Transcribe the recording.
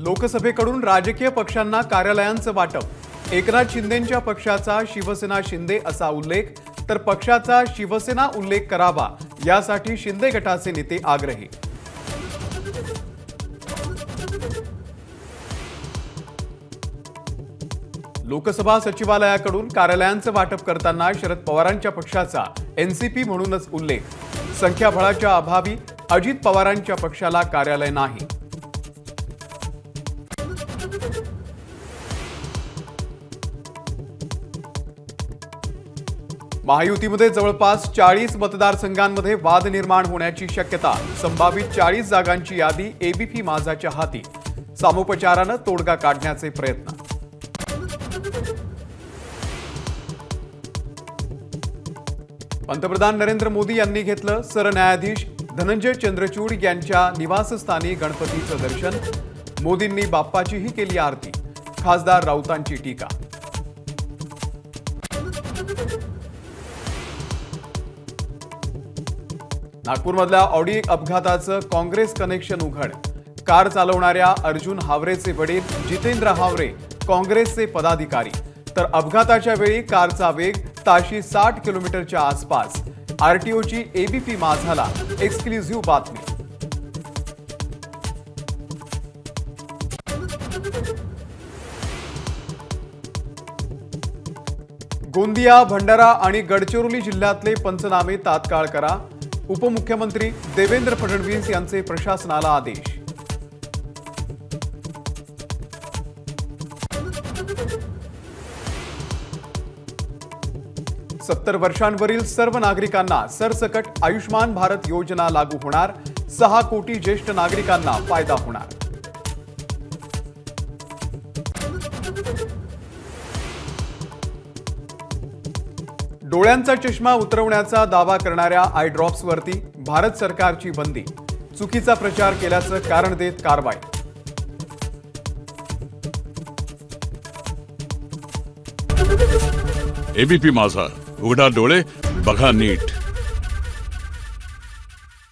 लोकसभेकडून राजकीय पक्षांना कार्यालयांचं वाटप। एकनाथ शिंदेंच्या पक्षाचा शिवसेना शिंदे असा उल्लेख, तर पक्षाचा शिवसेना उल्लेख करावा यासाठी शिंदे गटाचे नेते आग्रही। लोकसभा सचिवालयाकडून कार्यालयांचं वाटप करताना शरद पवारांच्या पक्षाचा एनसीपी म्हणूनच उल्लेख। संख्याबळाच्या अभावी अजित पवारांच्या पक्षाला कार्यालय नाही। महायुतीमध्ये जवळपास 40 मतदारसंघांमध्ये वाद निर्माण होण्याची शक्यता। संभावित 40 जागांची यादी एबीपी माझाच्या हाती। सामोपचाराने तोडगा काढण्याचे प्रयत्न। पंतप्रधान नरेंद्र मोदी यांनी घेतलं सरन्यायाधीश धनंजय चंद्रचूड यांच्या निवासस्थानी गणपतीचं दर्शन। मोदींनी बाप्पाचीही केली आरती। खासदार राऊतांची टीका। नागपूरमधल्या ऑडी अपघाताचं काँग्रेस कनेक्शन उघड। कार चालवणाऱ्या अर्जुन हावरेचे वडील जितेंद्र हावरे काँग्रेसचे पदाधिकारी, तर अपघाताच्या वेळी कारचा वेग ताशी 60 किलोमीटरच्या आसपास। आरटीओची एबीपी माझाला एक्सक्लुझिव्ह बातमी। गोंदिया, भंडारा आणि गडचिरोली जिल्ह्यातले पंचनामे तात्काळ करा। उपमुख्यमंत्री देवेंद्र फडणवीस यांचे प्रशासनाला आदेश। 70 वर्षांवरील सर्व नागरिकांना सरसकट आयुष्मान भारत योजना लागू होणार। 6 कोटी ज्येष्ठ नागरिकांना फायदा होणार। डोळ्यांचा चष्मा उतरवण्याचा दावा करणाऱ्या आय ड्रॉप्सवरती भारत सरकारची बंदी। चुकीचा प्रचार केल्याचं कारण देत कारवाई। एबीपी माझा, उघडा डोळे बघा नीट।